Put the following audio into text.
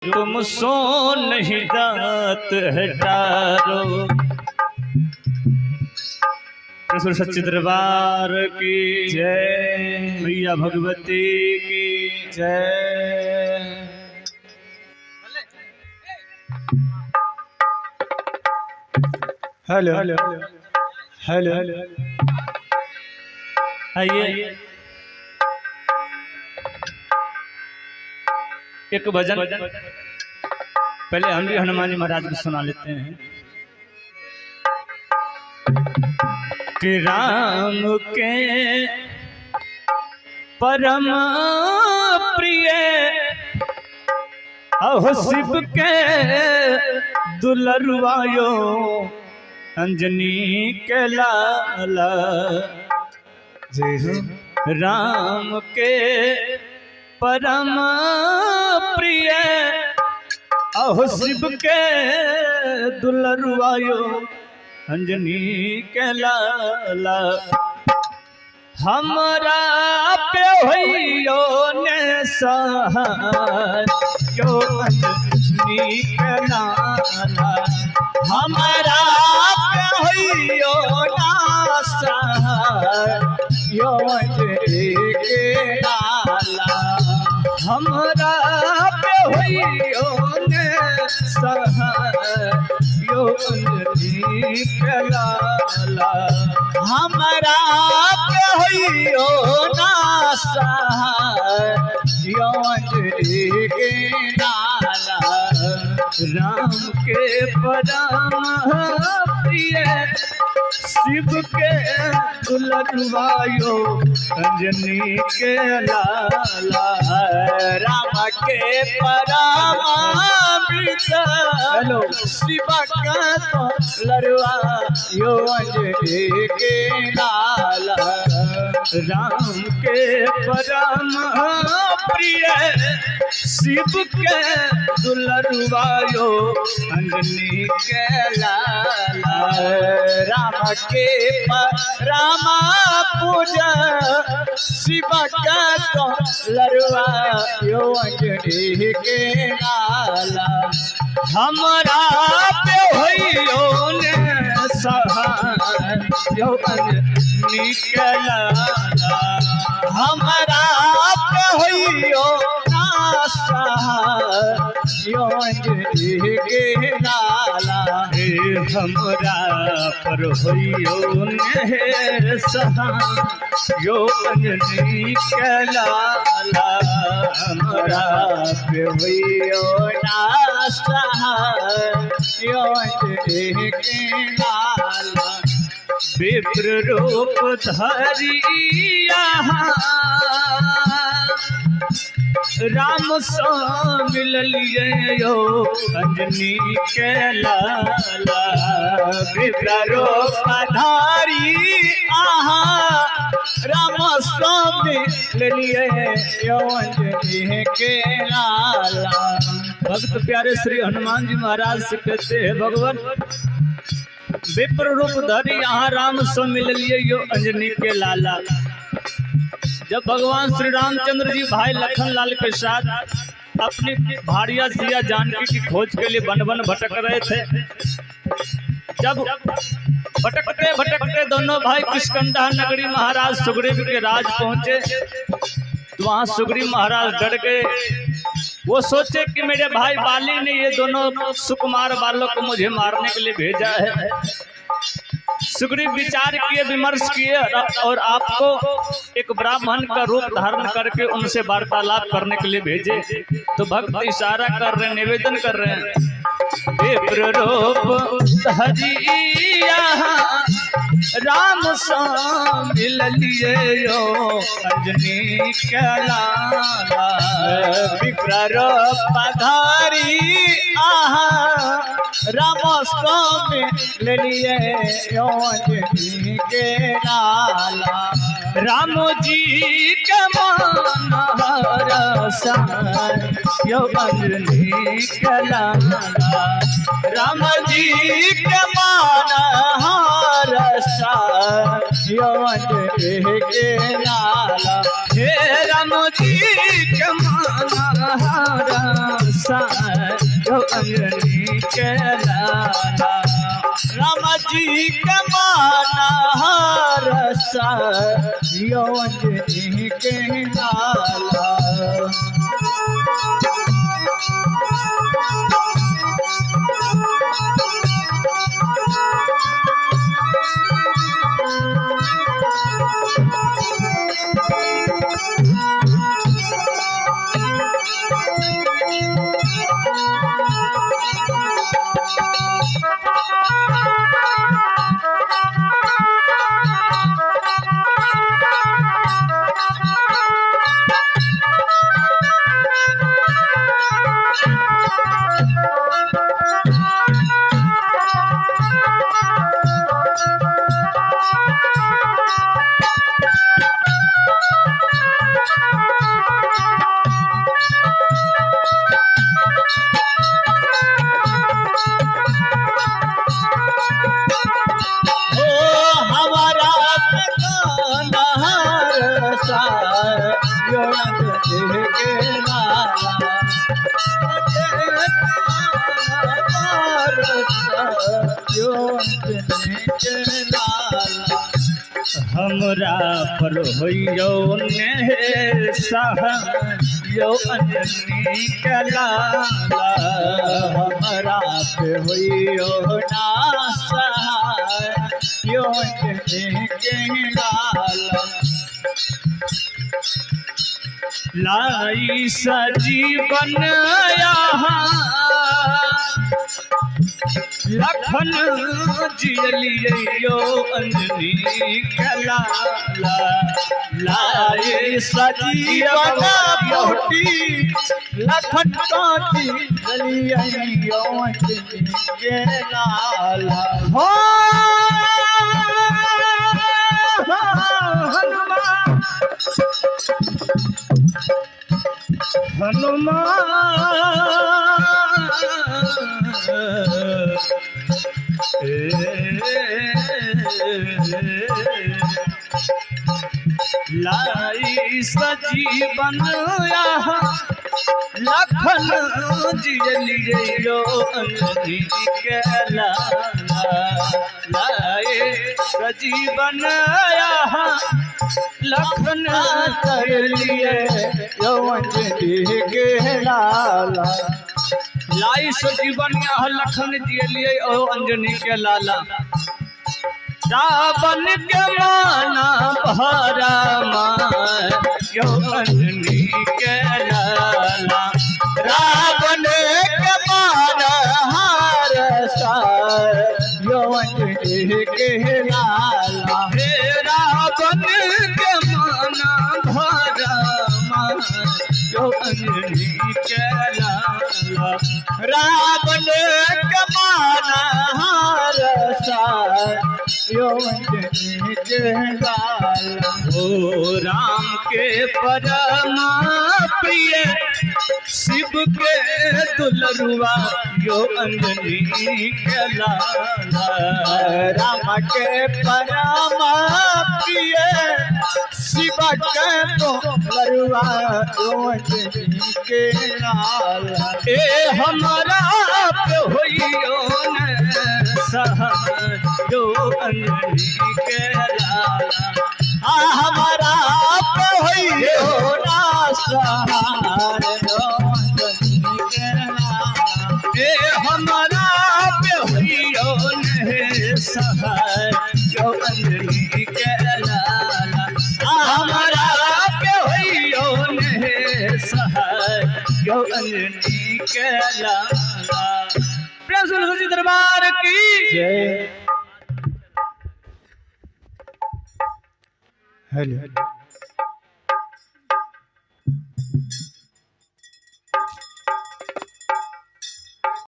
तुम सो नहीं दात हटारो। कृष्ण सच्चे दरबार की जय, मैया भगवती की जय। हेलो हेलो हेलो, आइए एक भजन पहले हम भी हनुमान जी महाराज को सुना लेते हैं कि राम के परम प्रिय अहो शिव के दुलरवायो अंजनी के लाला। जय हो राम के परम प्रिय अहो शिव के दुलरवायो अंजनी के लाला। हमरा पे होइयो ने सहाय यो अंजनी के लाला। हमरा पे होइयो ना सहाय यो अंजनी के लाला। हमरा पे होइयो ने सहाय यो अंजनी के लाला। हमरा पे होइयो ना सहाय यो अंजनी के लाला। राम के परम प्रिय शिव के दुलरवायो अंजनी के लाला। राम के परम प्रिय शिव का दुलरवायो अंजनी के लाला। राम के परम प्रिय शिव के दुलरवायो अंजनी के लाला। राम के परम पूजा शिव का दुलरवायो अंजनी के लाला। हमरा पे होइयो ने सहाय यो अंजनी के लाला। हमरा पे होइयो ना सहाय यो अंजनी के लाला। हमरा पर होइयो ने सहाय यो अंजनी के लाला। हमरा पे होइयो ना सहाय यो अंजनी के लाला। विप्र रूप धरि यहाँ राम सो मिलिए यो अंजनी के लाला। विप्र रूप धरि आहा राम सो मिलिए यो अंजनी के लाला। भक्त प्यारे श्री हनुमान जी महाराज से कहते हैं भगवान विप्र रूप धरि यहाँ राम सो मिलिए यो अंजनी के लाला। जब भगवान श्री रामचंद्र जी भाई लखन लाल के साथ अपनी भारिया सिया जानकी की खोज के लिए वन वन भटक रहे थे, जब भटकते भटकते दोनों भाई किष्किंधा नगरी महाराज सुग्रीव के राज पहुंचे तो वहां सुग्रीव महाराज डर गए। वो सोचे कि मेरे भाई बाली ने ये दोनों सुकुमार बालों को मुझे मारने के लिए भेजा है। सुग्रीव विचार किए, विमर्श किए और आपको एक ब्राह्मण का रूप धारण करके उनसे वार्तालाप करने के लिए भेजे। तो भक्त इशारा कर रहे हैं, निवेदन कर रहे हैं विप्र रूप धरि यहाँ राम सो मिलिए यो अंजनी के लाला। विप्र रूप धरि आहा राम सो मिलिए यो अंजनी के लाला। राम जी के मन हरसाय यो अंजनी के लाला। राम जी के मन हरसाय यो अंजनी के लाला। हे राम जी के मन रसा यो अंजनी के लाला राम जी के माना रसा यो अंजनी के लाला हमरा पर होइयो ने सह यो अंजनी के लाला हमरा पे होइयो ना सह यो अंजनी के लाला लाई सजीवन लखन जियलियो अंजनी के लाला लाए सजीवन मोटी लखन जियलियो अंजनी के लाला हो लाई सजीवन लखन जियलियो अंजनी के लाला लाए सजीवन लखन जियलियो अंजनी के लाला लाई सजीवन लखन जियलियो अंजनी के लाला रावण के माना भरा यो अंजनी के लाला रावण के माना रसा यो अंजनी के लाला हे रावण के माना भरा यो अंजनी के लाला रावण के माना रसा यो अंजनी के लाला ओ राम के परम प्रिय शिव के दुलरुआ यो अंजनी के लाला राम के परम प्रिय शिव के दुलरुआ यो अंजनी के लाला ए हमारा पे होइयो न सह यो अंजनी के लाला हमारा पे होइयो ना सहार यो अंजनी के लाला ए हमारा पे होइयो न सहार यो अंजनी के लाला हमारा पे होइयो न सहार यो अंजनी के लाला प्रेम से तुलसी दरबार की जय। हेलो।